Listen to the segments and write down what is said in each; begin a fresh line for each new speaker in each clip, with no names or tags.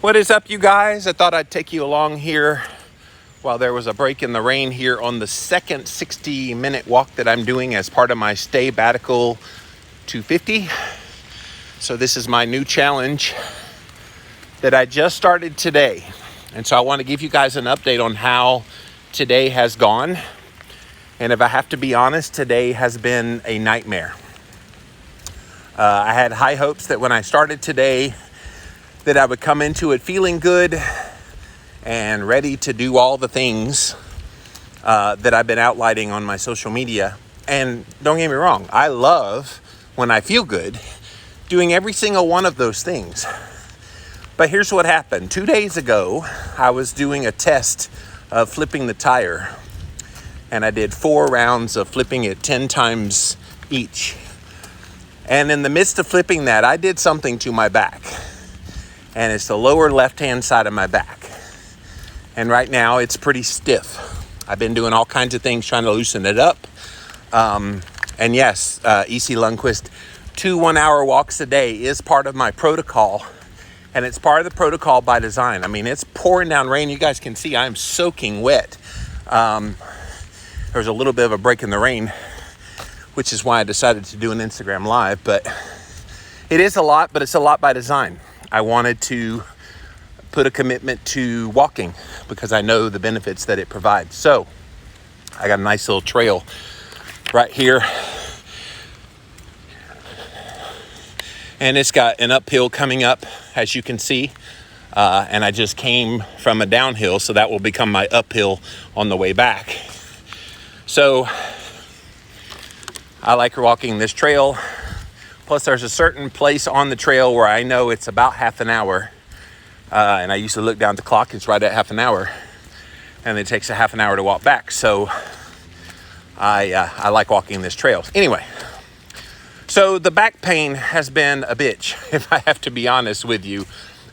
What is up, you guys? I thought I'd take you along here while there was a break in the rain here on the second 60-minute walk that I'm doing as part of my Stay Batical 250. So this is my new challenge that I just started today. And so I want to give you guys an update on how today has gone. And if I have to be honest, today has been a nightmare. I had high hopes that when I started today, that I would come into it feeling good and ready to do all the things that I've been outlining on my social media. And don't get me wrong, I love when I feel good doing every single one of those things. But here's what happened. 2 days ago, I was doing a test of flipping the tire. And I did 4 rounds of flipping it 10 times each. And in the midst of flipping that, I did something to my back. And it's the lower left-hand side of my back. And right now, it's pretty stiff. I've been doing all kinds of things trying to loosen it up. And yes, E.C. Lundquist, 2 1-hour walks a day is part of my protocol. And it's part of the protocol by design. I mean, it's pouring down rain. You guys can see I'm soaking wet. There was a little bit of a break in the rain, which is why I decided to do an Instagram Live. But it is a lot, but it's a lot by design. I wanted to put a commitment to walking because I know the benefits that it provides. So I got a nice little trail right here. And it's got an uphill coming up, as you can see. And I just came from a downhill, so that will become my uphill on the way back. So I like walking this trail. Plus, there's a certain place on the trail where I know it's about half an hour. And I used to look down at the clock. It's right at half an hour. And it takes a half an hour to walk back. So I like walking this trail. Anyway, so the back pain has been a bitch, if I have to be honest with you.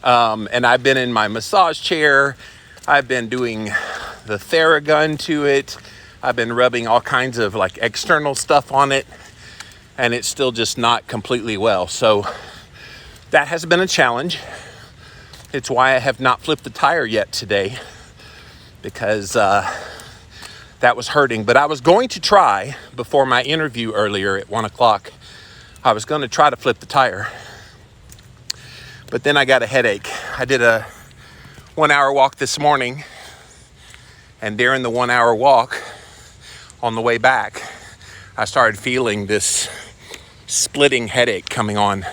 And I've been in my massage chair. I've been doing the Theragun to it. I've been rubbing all kinds of like external stuff on it. And it's still just not completely well. So that has been a challenge. It's why I have not flipped the tire yet today, because that was hurting. But I was going to try, before my interview earlier at 1 o'clock, I was going to try to flip the tire. But then I got a headache. I did a 1-hour walk this morning. And during the 1-hour walk, on the way back, I started feeling this splitting headache coming on.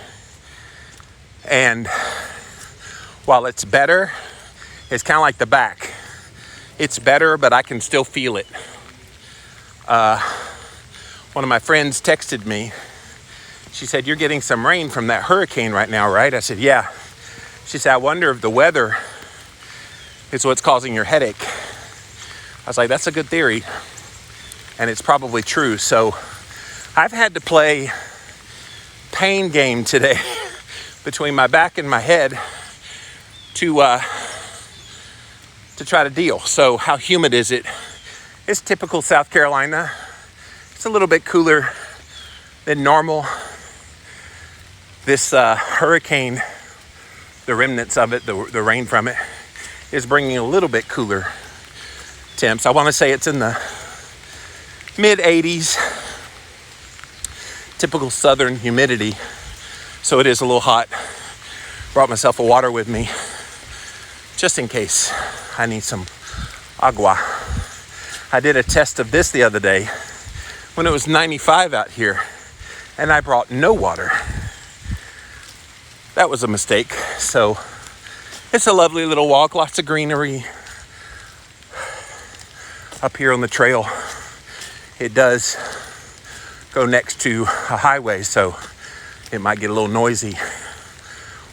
And while it's better, it's kind of like the back. It's better, but I can still feel it. One of my friends texted me. She said, "You're getting some rain from that hurricane right now, right?" I said, "Yeah." She said, "I wonder if the weather is what's causing your headache." I was like, "That's a good theory." And it's probably true. So I've had to play pain game today between my back and my head to try to deal. So how humid is it? It's typical South Carolina. It's a little bit cooler than normal. This hurricane, the remnants of it, the rain from it, is bringing a little bit cooler temps. I want to say it's in the mid 80s. Typical southern humidity. So it is a little hot. Brought myself a water with me just in case I need some agua. I did a test of this the other day when it was 95 out here and I brought no water. That was a mistake. So it's a lovely little walk, lots of greenery up here on the trail. It does go next to a highway, so it might get a little noisy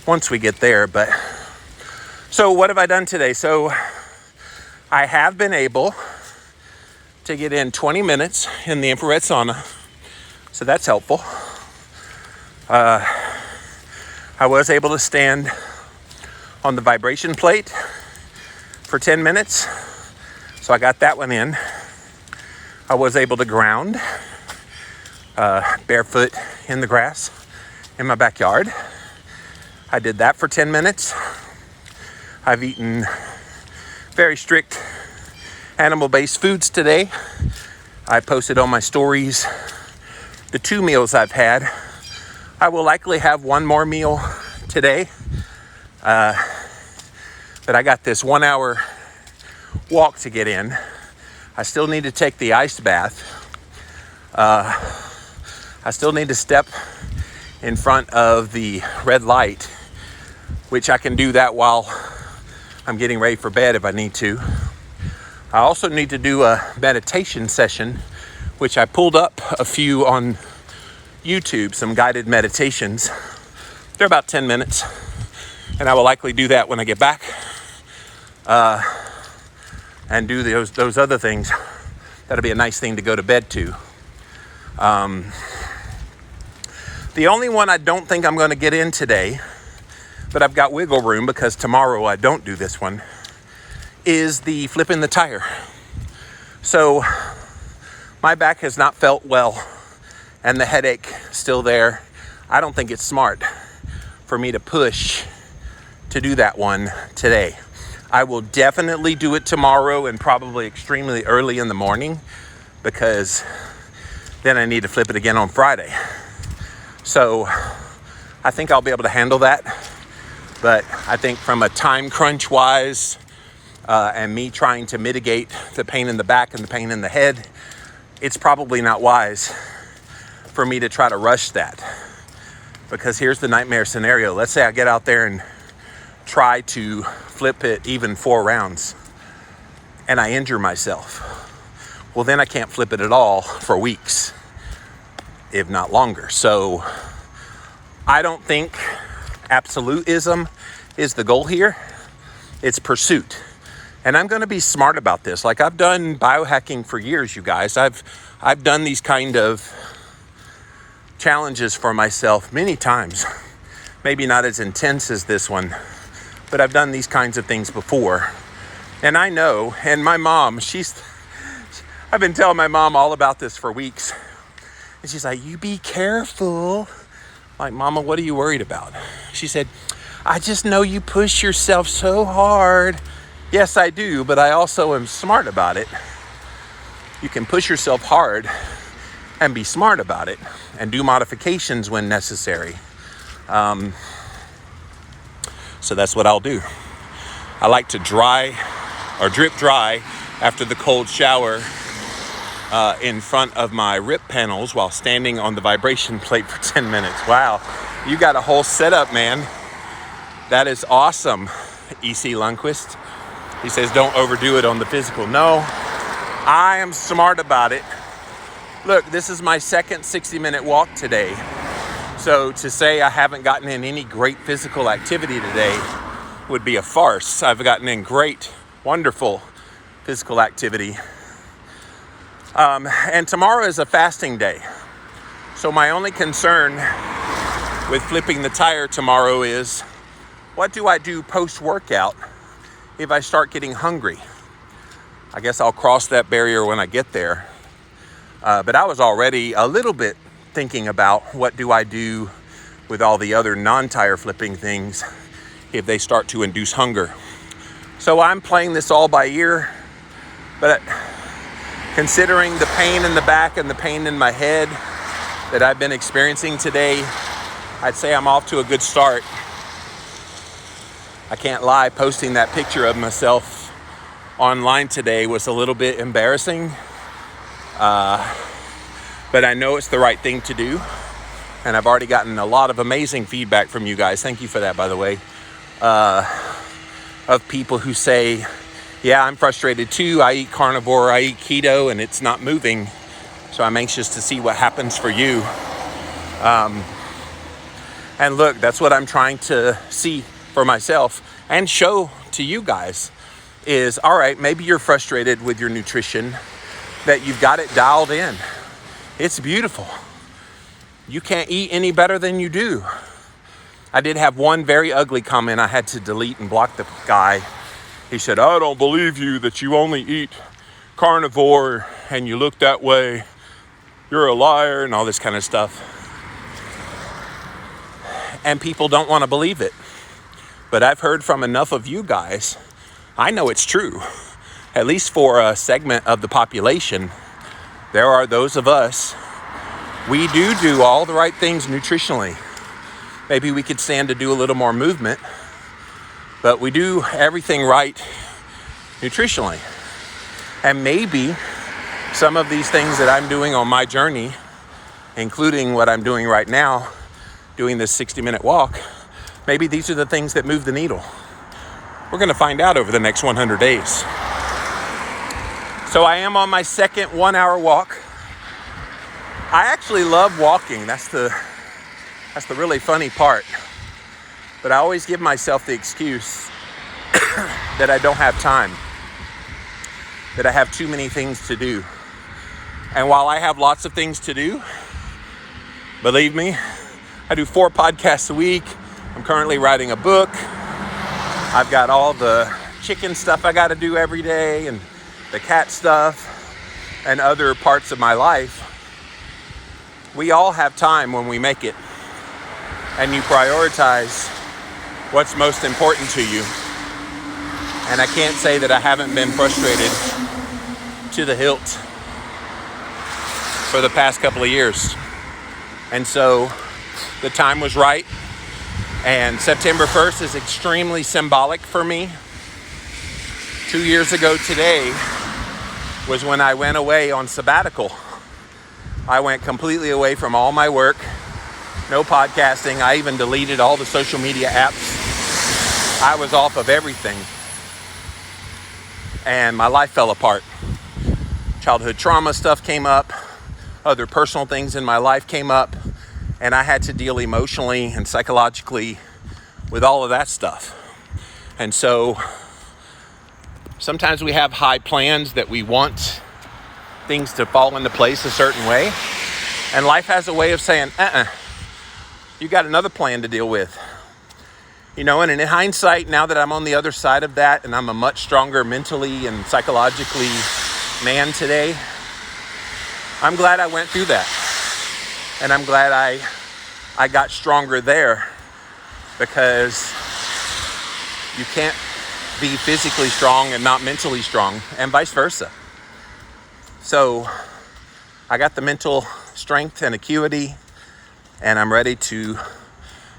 once we get there. But so what have I done today? So I have been able to get in 20 minutes in the infrared sauna, so that's helpful. I was able to stand on the vibration plate for 10 minutes, so I got that one in. I was able to ground barefoot in the grass in my backyard. I did that for 10 minutes. I've eaten very strict animal-based foods today. I posted on my stories the 2 meals I've had. I will likely have one more meal today. But I got this 1 hour walk to get in. I still need to take the ice bath. I still need to step in front of the red light, which I can do that while I'm getting ready for bed if I need to. I also need to do a meditation session, which I pulled up a few on YouTube, some guided meditations. They're about 10 minutes, and I will likely do that when I get back, and do those other things. That'll be a nice thing to go to bed to. The only one I don't think I'm going to get in today, but I've got wiggle room because tomorrow I don't do this one, is the flipping the tire. So my back has not felt well and the headache still there. I don't think it's smart for me to push to do that one today. I will definitely do it tomorrow and probably extremely early in the morning, because then I need to flip it again on Friday. So I think I'll be able to handle that. But I think from a time crunch wise, and me trying to mitigate the pain in the back and the pain in the head, it's probably not wise for me to try to rush that. Because here's the nightmare scenario. Let's say I get out there and try to flip it even 4 rounds and I injure myself. Well, then I can't flip it at all for weeks, if not longer. So I don't think absolutism is the goal here. It's pursuit. And I'm going to be smart about this. Like, I've done biohacking for years, you guys. I've done these kind of challenges for myself many times. Maybe not as intense as this one, but I've done these kinds of things before. And I know, and my mom, I've been telling my mom all about this for weeks. And she's like, you be careful. Like, Mama, what are you worried about? She said, I just know you push yourself so hard. Yes, I do, but I also am smart about it. You can push yourself hard and be smart about it and do modifications when necessary. So that's what I'll do. I like to dry or drip dry after the cold shower in front of my rip panels while standing on the vibration plate for 10 minutes. Wow, you got a whole setup, man. That is awesome, E.C. Lundquist. He says, don't overdo it on the physical. No, I am smart about it. Look, this is my second 60-minute walk today. So to say I haven't gotten in any great physical activity today would be a farce. I've gotten in great, wonderful physical activity. And tomorrow is a fasting day. So my only concern with flipping the tire tomorrow is, what do I do post-workout if I start getting hungry? I guess I'll cross that barrier when I get there. But I was already a little bit thinking about, what do I do with all the other non-tire flipping things if they start to induce hunger? So I'm playing this all by ear, but considering the pain in the back and the pain in my head that I've been experiencing today, I'd say I'm off to a good start. I can't lie, posting that picture of myself online today was a little bit embarrassing. But I know it's the right thing to do. And I've already gotten a lot of amazing feedback from you guys. Thank you for that, by the way. Of people who say, yeah, I'm frustrated too. I eat carnivore, I eat keto, and it's not moving. So I'm anxious to see what happens for you. And look, that's what I'm trying to see for myself and show to you guys is, all right, maybe you're frustrated with your nutrition, that you've got it dialed in. It's beautiful. You can't eat any better than you do. I did have one very ugly comment I had to delete and block the guy. He said, I don't believe you that you only eat carnivore and you look that way. You're a liar and all this kind of stuff. And people don't want to believe it. But I've heard from enough of you guys, I know it's true. At least for a segment of the population, there are those of us, we do all the right things nutritionally. Maybe we could stand to do a little more movement, but we do everything right nutritionally. And maybe some of these things that I'm doing on my journey, including what I'm doing right now, doing this 60-minute walk, maybe these are the things that move the needle. We're going to find out over the next 100 days. So I am on my second 1-hour walk. I actually love walking. That's the really funny part. But I always give myself the excuse that I don't have time, that I have too many things to do. And while I have lots of things to do, believe me, I do 4 podcasts a week. I'm currently writing a book. I've got all the chicken stuff I got to do every day, and the cat stuff, and other parts of my life. We all have time when we make it, and you prioritize what's most important to you. And I can't say that I haven't been frustrated to the hilt for the past couple of years. And so the time was right. And September 1st is extremely symbolic for me. 2 years ago today was when I went away on sabbatical. I went completely away from all my work, no podcasting. I even deleted all the social media apps. I was off of everything. And my life fell apart. Childhood trauma stuff came up. Other personal things in my life came up. And I had to deal emotionally and psychologically with all of that stuff. And so sometimes we have high plans that we want things to fall into place a certain way. And life has a way of saying, you got another plan to deal with. You know, and in hindsight, now that I'm on the other side of that and I'm a much stronger mentally and psychologically man today, I'm glad I went through that. And I'm glad I got stronger there, because you can't be physically strong and not mentally strong, and vice versa. So I got the mental strength and acuity, and I'm ready to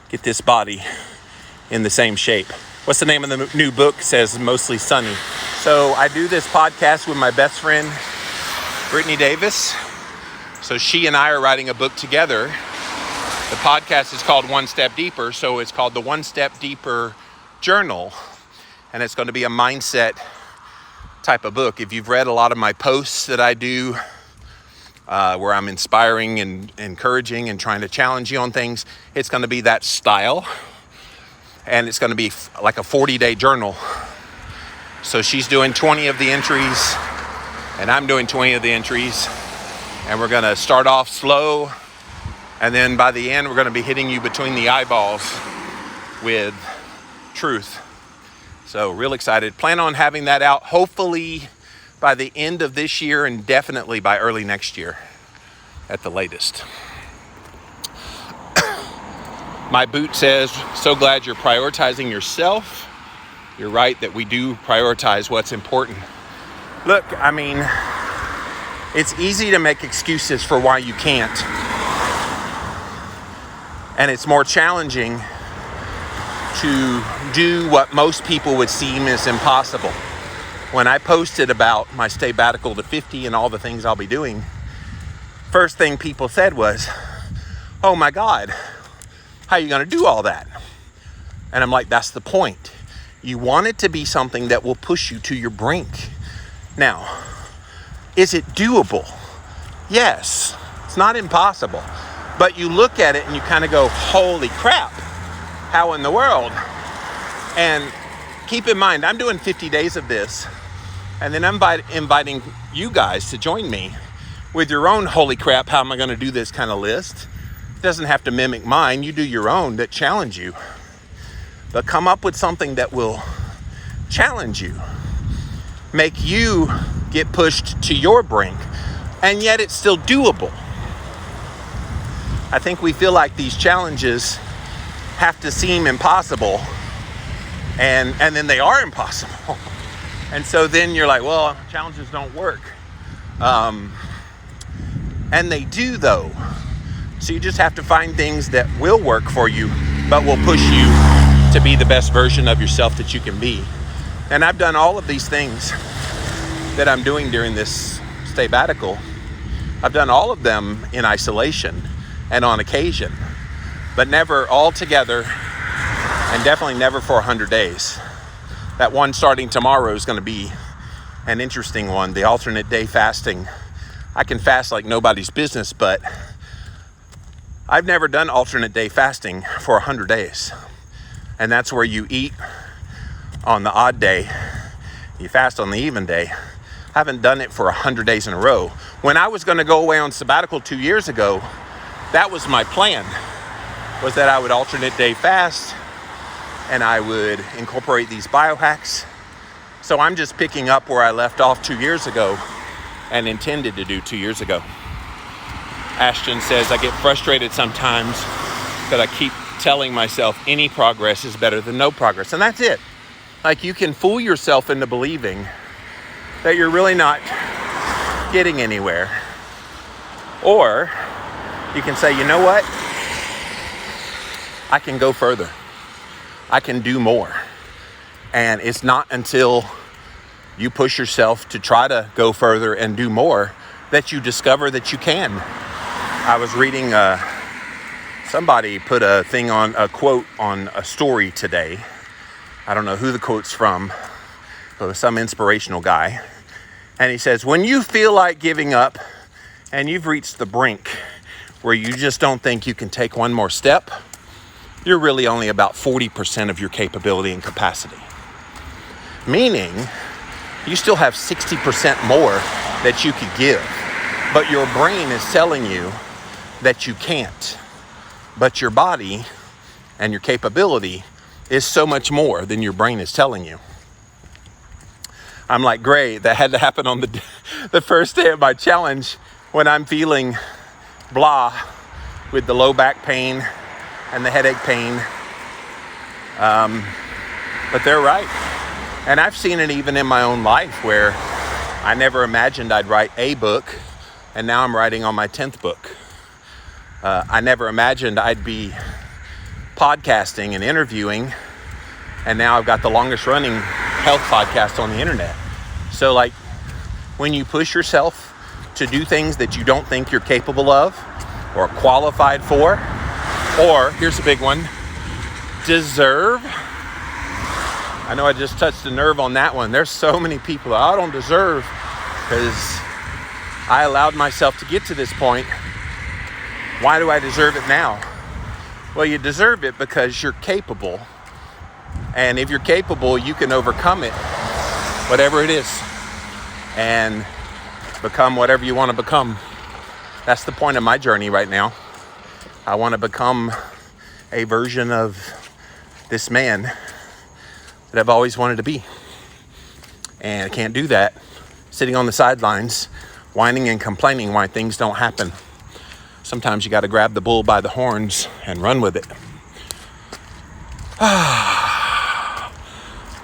get this body in the same shape. What's the name of the new book? It says Mostly Sunny. So I do this podcast with my best friend, Brittany Davis. So she and I are writing a book together. The podcast is called One Step Deeper. So it's called the One Step Deeper Journal. And it's going to be a mindset type of book. If you've read a lot of my posts that I do, where I'm inspiring and encouraging and trying to challenge you on things, it's going to be that style. And it's going to be like a 40-day journal. So she's doing 20 of the entries, and I'm doing 20 of the entries. And we're going to start off slow, and then by the end, we're going to be hitting you between the eyeballs with truth. So real excited. Plan on having that out hopefully by the end of this year, and definitely by early next year at the latest. My boot says, so glad you're prioritizing yourself. You're right that we do prioritize what's important. Look, I mean, it's easy to make excuses for why you can't. And it's more challenging to do what most people would seem as impossible. When I posted about my sabbatical to 50 and all the things I'll be doing, first thing people said was, oh my God, how are you going to do all that? And I'm like, that's the point. You want it to be something that will push you to your brink. Now, is it doable? Yes, it's not impossible. But you look at it and you kind of go, holy crap, how in the world? And keep in mind, I'm doing 50 days of this, and then I'm inviting you guys to join me with your own holy crap, how am I going to do this kind of list. It doesn't have to mimic mine. You do your own that challenge you. But come up with something that will challenge you, make you get pushed to your brink, and yet it's still doable. I think we feel like these challenges have to seem impossible And then they are impossible. And so then you're like, well, challenges don't work. And they do, though. So you just have to find things that will work for you, but will push you to be the best version of yourself that you can be. And I've done all of these things that I'm doing during this sabbatical. I've done all of them in isolation and on occasion, but never all together, and definitely never for 100 days. That one starting tomorrow is going to be an interesting one, the alternate day fasting. I can fast like nobody's business, but I've never done alternate day fasting for 100 days. And that's where you eat on the odd day, you fast on the even day. I haven't done it for 100 days in a row. When I was going to go away on sabbatical 2 years ago, that was my plan, was that I would alternate day fast and I would incorporate these biohacks. So I'm just picking up where I left off 2 years ago and intended to do 2 years ago. Ashton says, I get frustrated sometimes that I keep telling myself any progress is better than no progress. And that's it. Like, you can fool yourself into believing that you're really not getting anywhere. Or you can say, you know what? I can go further. I can do more. And it's not until you push yourself to try to go further and do more that you discover that you can. I was reading, somebody put a quote on a story today. I don't know who the quote's from, but it was some inspirational guy. And he says, when you feel like giving up and you've reached the brink where you just don't think you can take one more step, you're really only about 40% of your capability and capacity. Meaning, you still have 60% more that you could give. But your brain is telling you that you can't. But your body and your capability is so much more than your brain is telling you. I'm like, great, that had to happen on the first day of my challenge when I'm feeling blah with the low back pain and the headache pain. But they're right. And I've seen it even in my own life where I never imagined I'd write a book, and now I'm writing on my 10th book. I never imagined I'd be podcasting and interviewing, and now I've got the longest running health podcast on the internet. So like, when you push yourself to do things that you don't think you're capable of or qualified for, or here's a big one, deserve. I know I just touched a nerve on that one. There's so many people that I don't deserve because I allowed myself to get to this point. Why do I deserve it now? Well, you deserve it because you're capable. And if you're capable, you can overcome it, whatever it is, and become whatever you want to become. That's the point of my journey right now. I want to become a version of this man that I've always wanted to be. And I can't do that sitting on the sidelines, whining and complaining why things don't happen. Sometimes you got to grab the bull by the horns and run with it.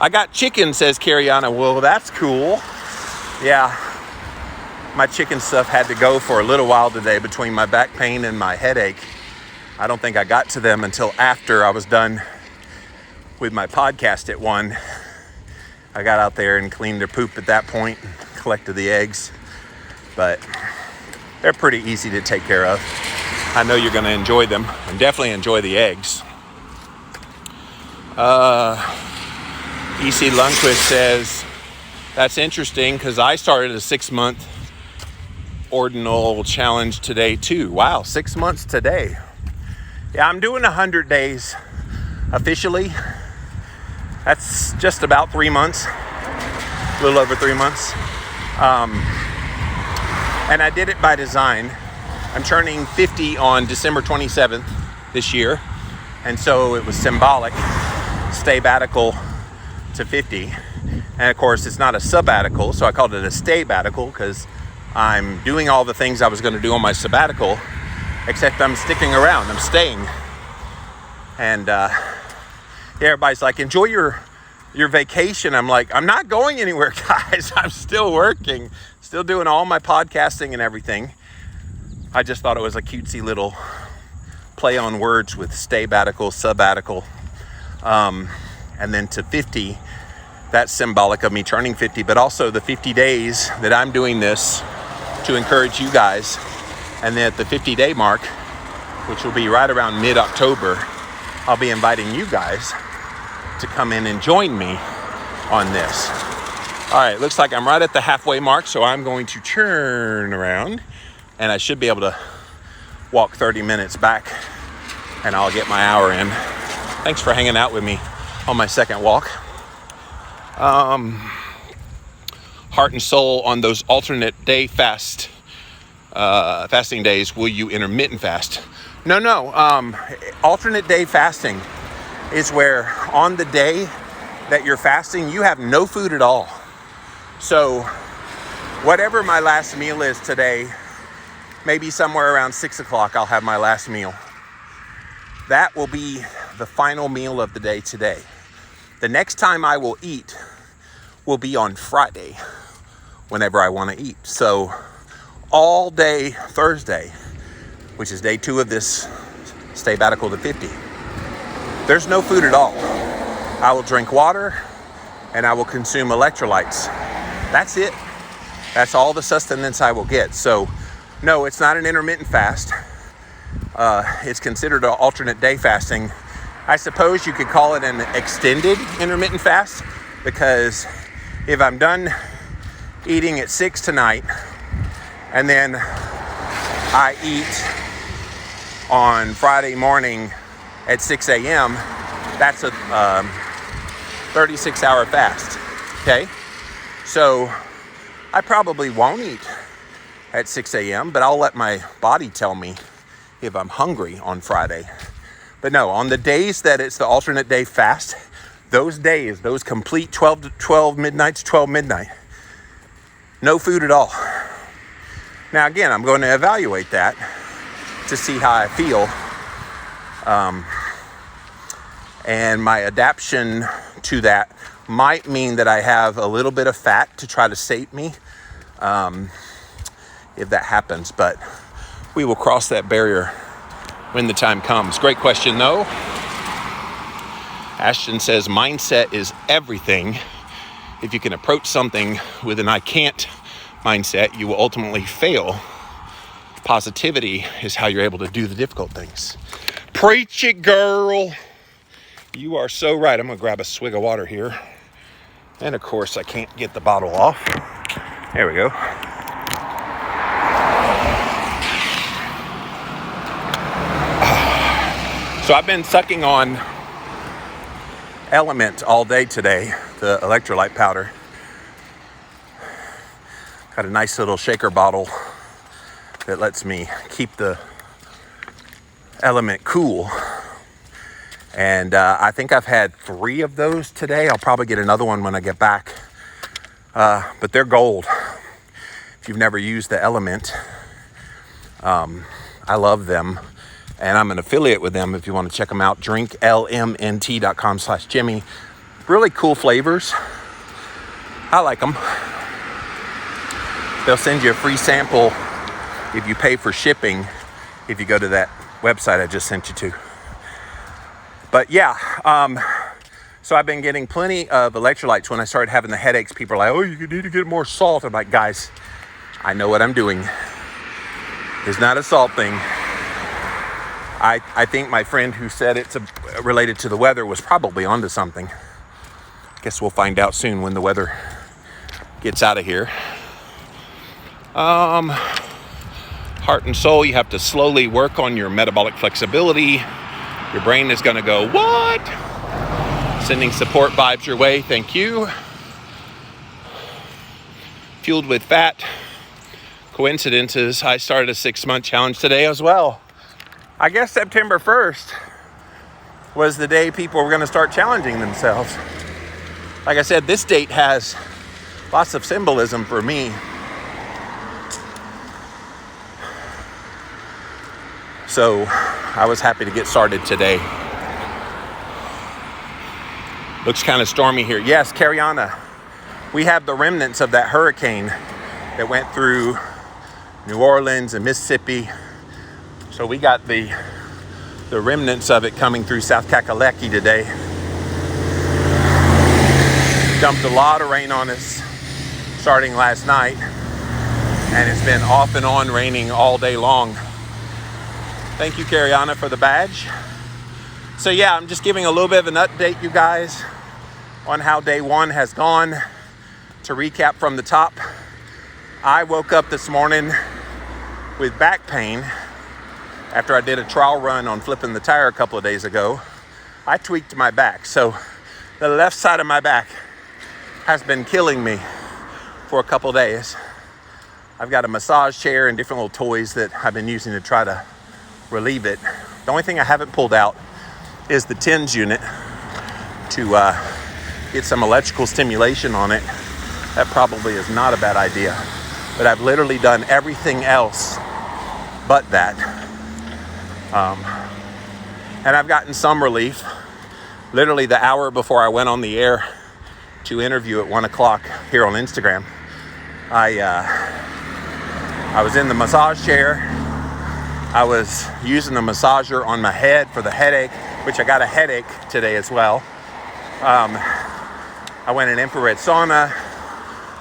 I got chicken, says Cariana. Well, that's cool. Yeah, my chicken stuff had to go for a little while today between my back pain and my headache. I don't think I got to them until after I was done with my podcast at 1. I got out there and cleaned their poop at that point, collected the eggs, but they're pretty easy to take care of. I know you're going to enjoy them and definitely enjoy the eggs. E.C. Lundquist says, that's interesting because I started a 6-month ordinal challenge today too. Wow, 6 months today. Yeah, I'm doing 100 days officially. That's just about 3 months, a little over 3 months. And I did it by design. I'm turning 50 on December 27th this year. And so it was symbolic, stay-batical to 50. And of course, it's not a sabbatical, so I called it a stay-batical because I'm doing all the things I was going to do on my sabbatical, except I'm sticking around, I'm staying. And everybody's like, enjoy your your vacation. I'm like, I'm not going anywhere, guys. I'm still working, still doing all my podcasting and everything. I just thought it was a cutesy little play on words with stay-batical, sabbatical. And then to 50, that's symbolic of me turning 50, but also the 50 days that I'm doing this to encourage you guys. And then at the 50-day mark, which will be right around mid-October, I'll be inviting you guys to come in and join me on this. All right, looks like I'm right at the halfway mark, so I'm going to turn around, and I should be able to walk 30 minutes back, and I'll get my hour in. Thanks for hanging out with me on my second walk. Heart and soul, on those alternate day fasting days, will you intermittent fast? No. Alternate day fasting is where on the day that you're fasting, you have no food at all. So whatever my last meal is today, maybe somewhere around 6 o'clock, I'll have my last meal. That will be the final meal of the day today. The next time I will eat will be on Friday, whenever I want to eat. So all day Thursday, which is day 2 of this stay-batical to 50, there's no food at all. I will drink water and I will consume electrolytes. That's it. That's all the sustenance I will get. So no, it's not an intermittent fast. It's considered an alternate day fasting. I suppose you could call it an extended intermittent fast, because if I'm done eating at 6 tonight and then I eat on Friday morning at 6 a.m., that's a 36-hour fast, okay? So I probably won't eat at 6 a.m., but I'll let my body tell me if I'm hungry on Friday. But no, on the days that it's the alternate day fast, those days, those complete 12 to 12 midnight to 12 midnight, no food at all. Now again, I'm going to evaluate that to see how I feel. And my adaptation to that might mean that I have a little bit of fat to try to sate me, if that happens. But we will cross that barrier when the time comes. Great question, though. Ashton says, mindset is everything. If you can approach something with an I can't mindset, you will ultimately fail. Positivity is how you're able to do the difficult things. Preach it, girl. You are so right. I'm going to grab a swig of water here. And of course, I can't get the bottle off. There we go. So I've been sucking on Element all day today, the electrolyte powder. Got a nice little shaker bottle that lets me keep the Element cool. And I think I've had 3 of those today. I'll probably get another one when I get back. But they're gold. If you've never used the Element, I love them. And I'm an affiliate with them if you want to check them out. drinklmnt.com/Jimmy. Really cool flavors. I like them. They'll send you a free sample if you pay for shipping, if you go to that website I just sent you to. But yeah, so I've been getting plenty of electrolytes. When I started having the headaches, people are like, oh, you need to get more salt. I'm like, guys, I know what I'm doing. It's not a salt thing. I think my friend who said it's related to the weather was probably onto something. Guess we'll find out soon when the weather gets out of here. Heart and soul, you have to slowly work on your metabolic flexibility. Your brain is going to go, what? Sending support vibes your way. Thank you. Fueled with fat. Coincidences. I started a 6-month challenge today as well. I guess September 1st was the day people were going to start challenging themselves. Like I said, this date has lots of symbolism for me. So I was happy to get started today. Looks kind of stormy here. Yes, Cariana, we have the remnants of that hurricane that went through New Orleans and Mississippi. So we got the remnants of it coming through South Kakalaki today. Dumped a lot of rain on us starting last night, and it's been off and on raining all day long. Thank you, Cariana, for the badge. So yeah, I'm just giving a little bit of an update, you guys, on how day one has gone. To recap from the top, I woke up this morning with back pain after I did a trial run on flipping the tire a couple of days ago. I tweaked my back, so the left side of my back has been killing me for a couple of days. I've got a massage chair and different little toys that I've been using to try to relieve it. The only thing I haven't pulled out is the TENS unit to get some electrical stimulation on it. That probably is not a bad idea, but I've literally done everything else but that. And I've gotten some relief. Literally the hour before I went on the air to interview at 1 o'clock here on Instagram, I was in the massage chair. I was using the massager on my head for the headache, which I got a headache today as well. I went in infrared sauna.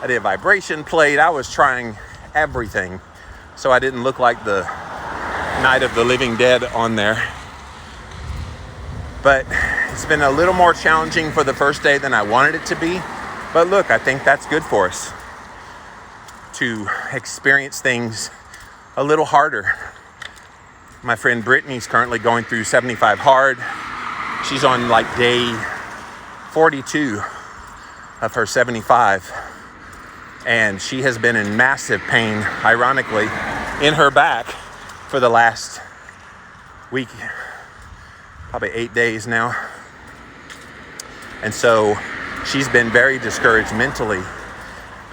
I did a vibration plate. I was trying everything so I didn't look like the Night of the Living Dead on there. But it's been a little more challenging for the first day than I wanted it to be. But look, I think that's good for us to experience things a little harder. My friend Brittany's currently going through 75 hard. She's on like day 42 of her 75. And she has been in massive pain, ironically, in her back for the last week, probably 8 days now. And so she's been very discouraged mentally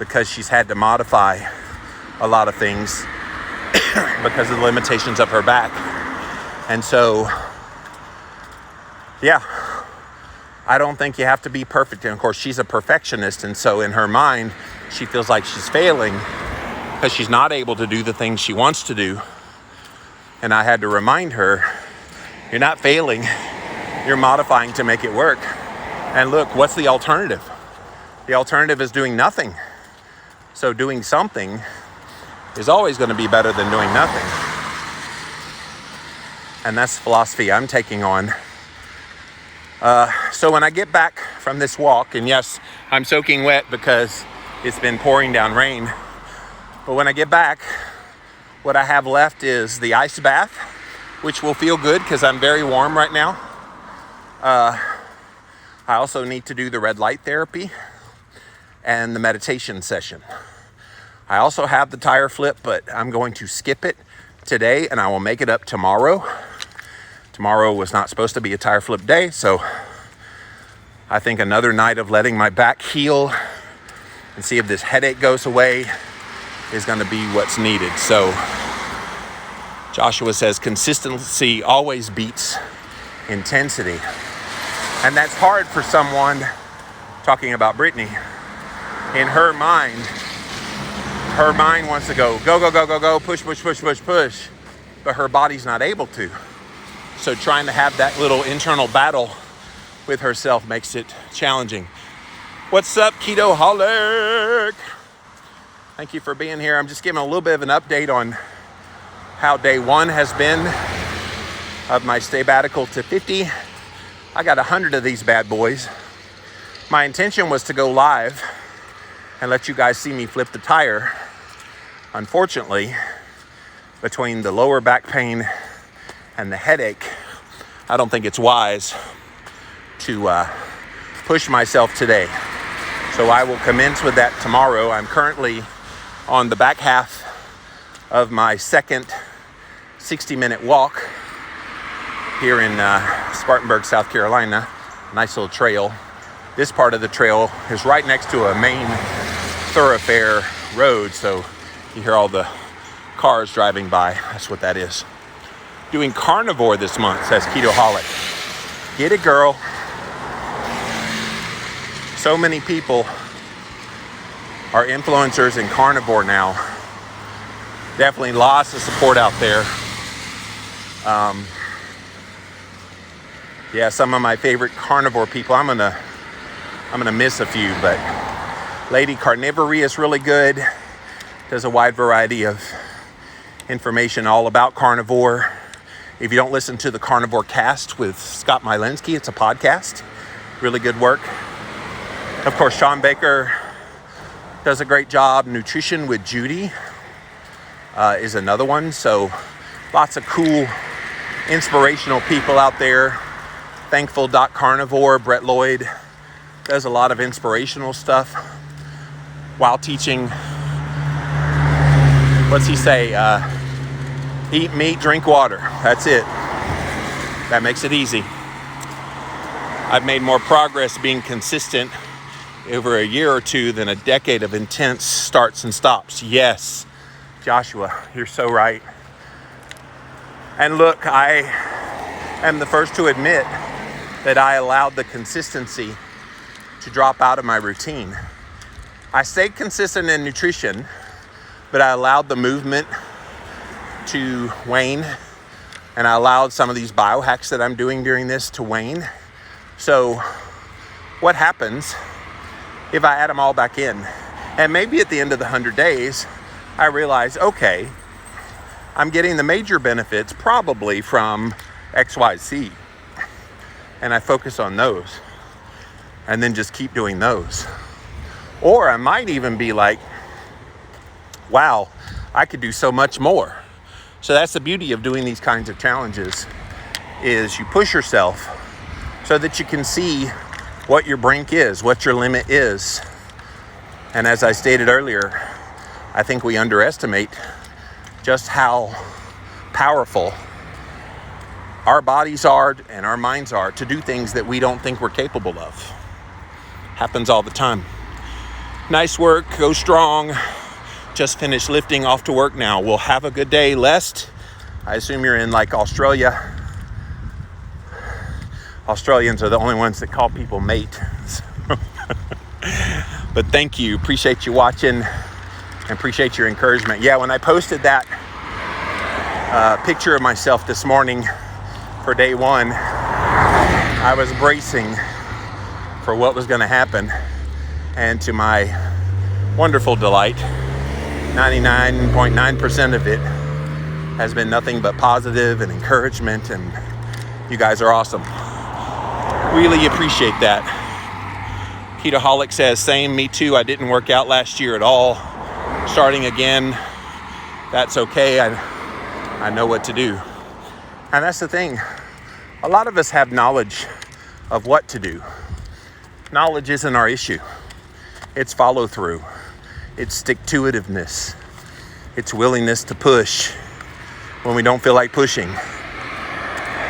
because she's had to modify a lot of things because of the limitations of her back. And so, yeah, I don't think you have to be perfect. And of course, she's a perfectionist. And so in her mind, she feels like she's failing because she's not able to do the things she wants to do. And I had to remind her, you're not failing, you're modifying to make it work. And look, what's the alternative? The alternative is doing nothing. So doing something is always going to be better than doing nothing. And that's the philosophy I'm taking on. So when I get back from this walk, and yes, I'm soaking wet because it's been pouring down rain. But when I get back, what I have left is the ice bath, which will feel good because I'm very warm right now. I also need to do the red light therapy and the meditation session. I also have the tire flip, but I'm going to skip it today and I will make it up tomorrow. Tomorrow was not supposed to be a tire flip day, so I think another night of letting my back heal and see if this headache goes away is going to be what's needed. So Joshua says consistency always beats intensity. And that's hard for someone, talking about Brittany. In her mind wants to go, push, but her body's not able to. So trying to have that little internal battle with herself makes it challenging. What's up, Keto Holic? Thank you for being here. I'm just giving a little bit of an update on how day one has been of my sabbatical to 50. I got 100 of these bad boys. My intention was to go live and let you guys see me flip the tire. Unfortunately, between the lower back pain and the headache, I don't think it's wise to push myself today. So I will commence with that tomorrow. I'm currently on the back half of my second 60-minute walk here in Spartanburg, South Carolina. Nice little trail. This part of the trail is right next to a main thoroughfare road, so you hear all the cars driving by. That's what that is. Doing Carnivore this month, says Keto Holic. Get it, girl. So many people are influencers in carnivore now. Definitely lots of support out there. Yeah, some of my favorite carnivore people. I'm gonna miss a few, but Lady Carnivore is really good. Does a wide variety of information all about carnivore. If you don't listen to the Carnivore Cast with Scott Mylinski, it's a podcast. Really good work. Of course, Sean Baker does a great job. Nutrition with Judy is another one. So lots of cool, inspirational people out there. Thankful.carnivore, Brett Lloyd does a lot of inspirational stuff while teaching. What's he say? Eat meat, drink water. That's it. That makes it easy. I've made more progress being consistent over a year or two than a decade of intense starts and stops. Yes, Joshua, you're so right. And look, I am the first to admit that I allowed the consistency to drop out of my routine. I stayed consistent in nutrition, but I allowed the movement to wane, and I allowed some of these biohacks that I'm doing during this to wane. So what happens if I add them all back in? And maybe at the end of the 100 days, I realize, okay, I'm getting the major benefits probably from XYZ. And I focus on those and then just keep doing those. Or I might even be like, wow, I could do so much more. So that's the beauty of doing these kinds of challenges, is you push yourself so that you can see what your brink is, what your limit is. And as I stated earlier, I think we underestimate just how powerful our bodies are and our minds are to do things that we don't think we're capable of. Happens all the time. Nice work, go strong. Just finished lifting, off to work now. We'll have a good day. Lest, I assume you're in like Australia. Australians are the only ones that call people mate. But thank you, appreciate you watching and appreciate your encouragement. Yeah, when I posted that picture of myself this morning for day one, I was bracing for what was going to happen, and to my wonderful delight, 99.9% of it has been nothing but positive and encouragement, and you guys are awesome. Really appreciate that. Ketoholic says, same, me too. I didn't work out last year at all. Starting again, that's okay. I know what to do. And that's the thing. A lot of us have knowledge of what to do. Knowledge isn't our issue. It's follow through. It's stick-to-itiveness. It's willingness to push when we don't feel like pushing.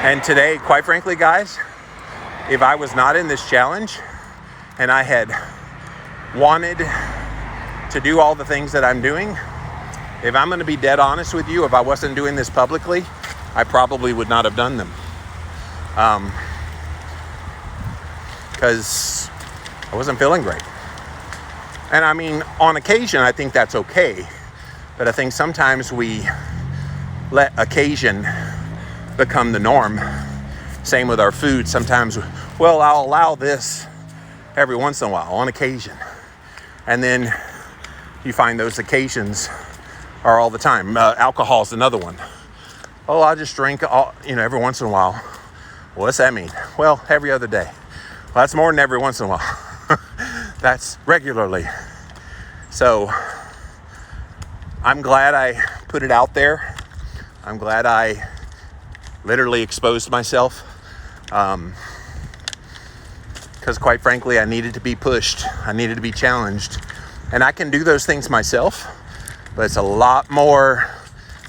And today, quite frankly, guys, if I was not in this challenge and I had wanted to do all the things that I'm doing, if I'm going to be dead honest with you, if I wasn't doing this publicly, I probably would not have done them. Because I wasn't feeling great. And I mean, on occasion, I think that's okay. But I think sometimes we let occasion become the norm. Same with our food. Sometimes, well, I'll allow this every once in a while, on occasion. And then you find those occasions are all the time. Alcohol is another one. Oh, I'll just drink every once in a while. What's that mean? Well, every other day. Well, that's more than every once in a while. That's regularly. So I'm glad I put it out there. I'm glad I literally exposed myself. Because quite frankly, I needed to be pushed. I needed to be challenged. And I can do those things myself, but it's a lot more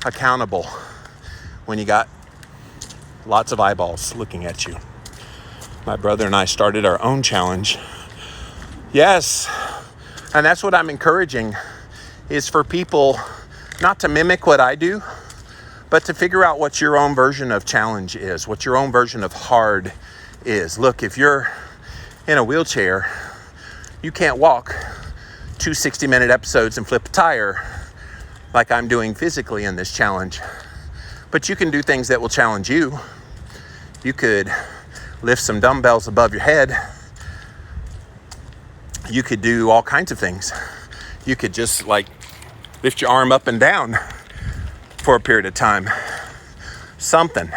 accountable when you got lots of eyeballs looking at you. My brother and I started our own challenge. Yes, and that's what I'm encouraging, is for people not to mimic what I do, but to figure out what your own version of challenge is, what your own version of hard is. Look, if you're in a wheelchair, You can't walk 2 60-minute episodes and flip a tire like I'm doing physically in this challenge. But you can do things that will challenge you. You could lift some dumbbells above your head. You could do all kinds of things. You could just like lift your arm up and down for a period of time. Something.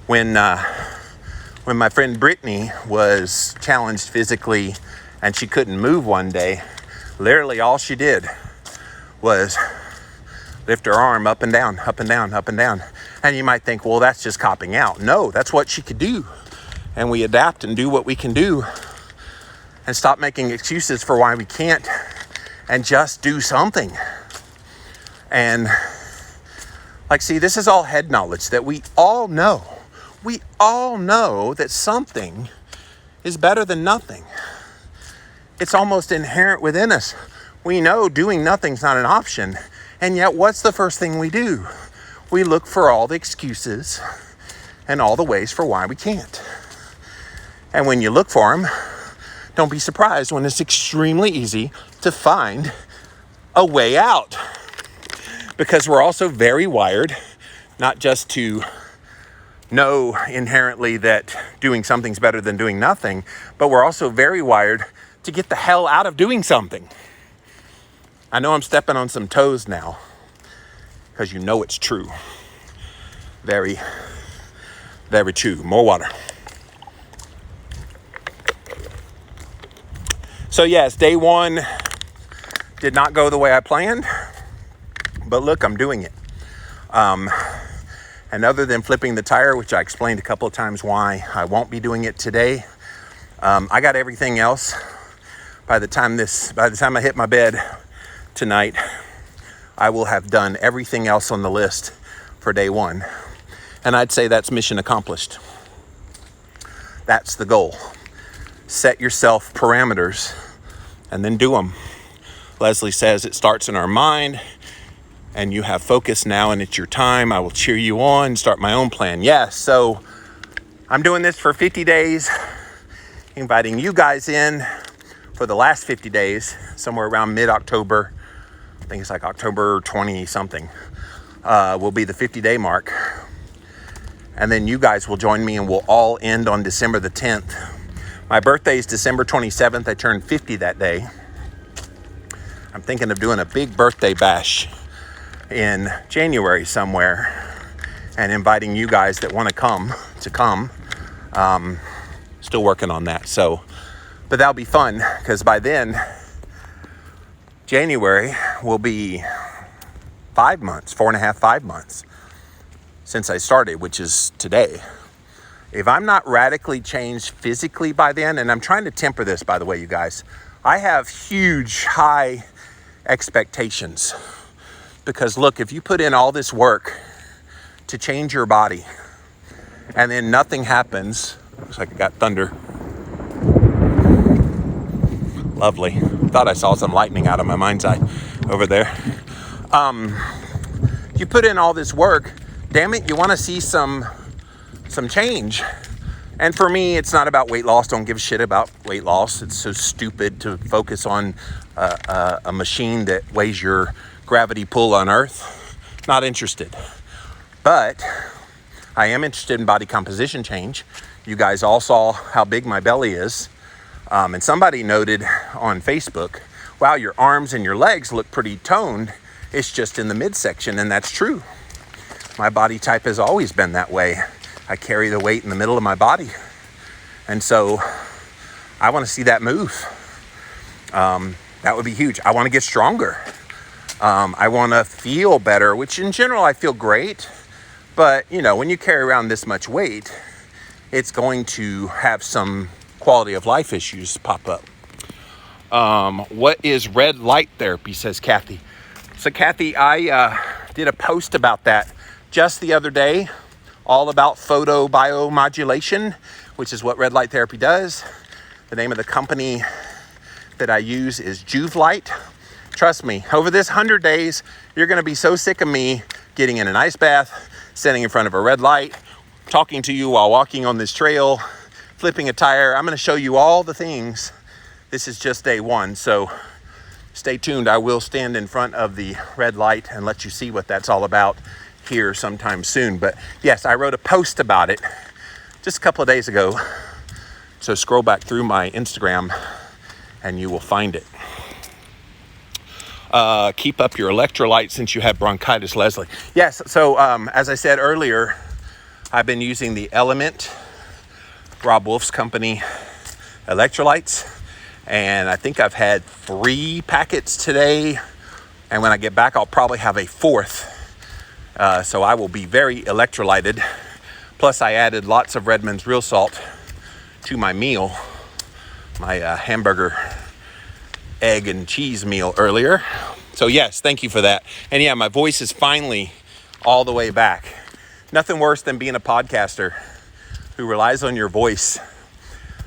When my friend Brittany was challenged physically and she couldn't move one day, literally all she did was lift her arm up and down, up and down, up and down. And you might think, well, that's just copping out. No, that's what she could do. And we adapt and do what we can do and stop making excuses for why we can't and just do something. And like, see, this is all head knowledge that we all know. We all know that something is better than nothing. It's almost inherent within us. We know doing nothing's not an option. And yet, what's the first thing we do? We look for all the excuses and all the ways for why we can't. And when you look for them, don't be surprised when it's extremely easy to find a way out. Because we're also very wired, not just to know inherently that doing something's better than doing nothing, but we're also very wired to get the hell out of doing something. I know I'm stepping on some toes now, because you know it's true. Very, very true. More water. So yes, day one did not go the way I planned, but look, I'm doing it. And other than flipping the tire, which I explained a couple of times why I won't be doing it today, I got everything else. By the time I hit my bed tonight, I will have done everything else on the list for day one. And I'd say that's mission accomplished. That's the goal. Set yourself parameters and then do them. Leslie says it starts in our mind, and you have focus now and it's your time. I will cheer you on, start my own plan. Yes, so I'm doing this for 50 days, inviting you guys in for the last 50 days, somewhere around mid-October. I think it's like October 20 something, will be the 50-day mark. And then you guys will join me and we'll all end on December the 10th. My birthday is December 27th. I turned 50 that day. I'm thinking of doing a big birthday bash in January somewhere and inviting you guys that want to come. Still working on that. But that'll be fun because by then, January will be 5 months, 4.5, 5 months since I started, which is today. If I'm not radically changed physically by then, and I'm trying to temper this, by the way, you guys, I have huge, high expectations. Because look, if you put in all this work to change your body and then nothing happens, looks like I got thunder. Lovely. Thought I saw some lightning out of my mind's eye over there. You put in all this work, damn it, you want to see some change. And for me, it's not about weight loss. Don't give a shit about weight loss. It's so stupid to focus on a machine that weighs your gravity pull on Earth. Not interested. But I am interested in body composition change. You guys all saw how big my belly is. And somebody noted on Facebook, wow, your arms and your legs look pretty toned. It's just in the midsection, and that's true. My body type has always been that way. I carry the weight in the middle of my body. And so I want to see that move. That would be huge. I want to get stronger. I want to feel better, which in general I feel great. But, you know, when you carry around this much weight, it's going to have some quality of life issues pop up. What is red light therapy, says Kathy. So Kathy, I did a post about that just the other day, all about photobiomodulation, which is what red light therapy does. The name of the company that I use is Juvelight. Trust me, over this 100 days, you're going to be so sick of me getting in an ice bath, standing in front of a red light, talking to you while walking on this trail, flipping a tire. I'm going to show you all the things This is just day one, so stay tuned. I will stand in front of the red light and let you see what that's all about here sometime soon. But yes, I wrote a post about it just a couple of days ago. So scroll back through my Instagram and you will find it. Keep up your electrolytes since you have bronchitis, Leslie. Yes, so as I said earlier, I've been using the Element, Rob Wolf's company electrolytes. And I think I've had 3 packets today. And when I get back, I'll probably have a 4th. So I will be very electrolyted. Plus, I added lots of Redmond's Real Salt to my meal, my hamburger, egg, and cheese meal earlier. So yes, thank you for that. And yeah, my voice is finally all the way back. Nothing worse than being a podcaster who relies on your voice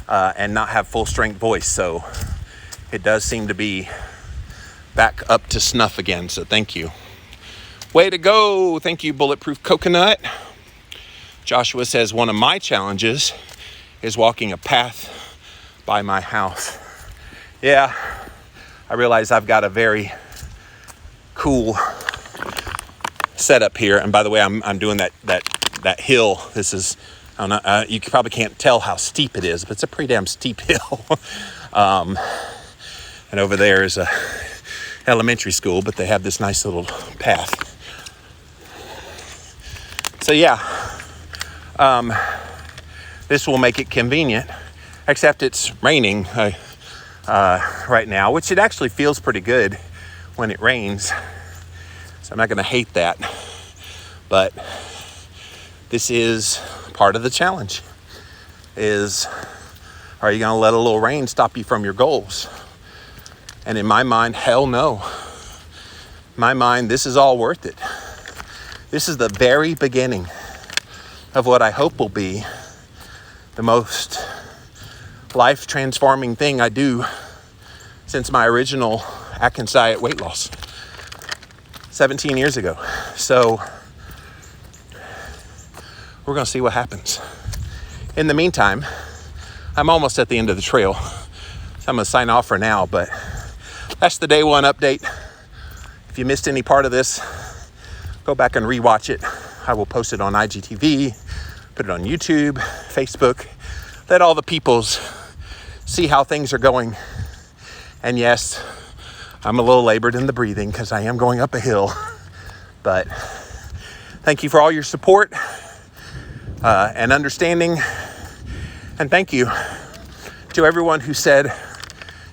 and not have full strength voice. So it does seem to be back up to snuff again. So thank you. Way to go. Thank you, Bulletproof Coconut. Joshua says one of my challenges is walking a path by my house. Yeah, I realize I've got a very cool setup here. And by the way, I'm doing that hill. This is, I don't know, you probably can't tell how steep it is, but it's a pretty damn steep hill. And over there is a elementary school, but they have this nice little path. So yeah, this will make it convenient, except it's raining right now, which it actually feels pretty good when it rains. So I'm not going to hate that, but this is part of the challenge. Are you going to let a little rain stop you from your goals? And in my mind, hell no. In my mind, this is all worth it. This is the very beginning of what I hope will be the most life-transforming thing I do since my original Atkins diet weight loss 17 years ago. So we're going to see what happens. In the meantime, I'm almost at the end of the trail. So I'm going to sign off for now, but that's the day one update. If you missed any part of this, go back and rewatch it. I will post it on IGTV, put it on YouTube, Facebook. Let all the peoples see how things are going. And yes, I'm a little labored in the breathing because I am going up a hill. But thank you for all your support and understanding. And thank you to everyone who said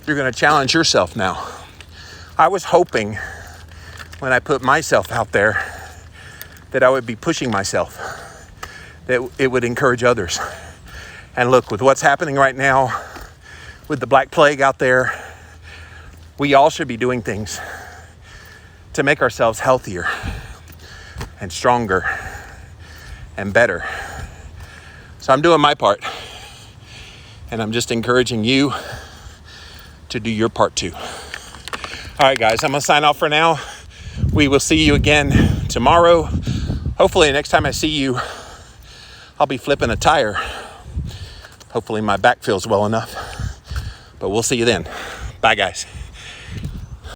you're going to challenge yourself now. I was hoping when I put myself out there that I would be pushing myself, that it would encourage others. And look, with what's happening right now, with the Black Plague out there, we all should be doing things to make ourselves healthier and stronger and better. So I'm doing my part, and I'm just encouraging you to do your part too. All right, guys, I'm gonna sign off for now. We will see you again tomorrow. Hopefully next time I see you, I'll be flipping a tire. Hopefully my back feels well enough, but we'll see you then. Bye, guys.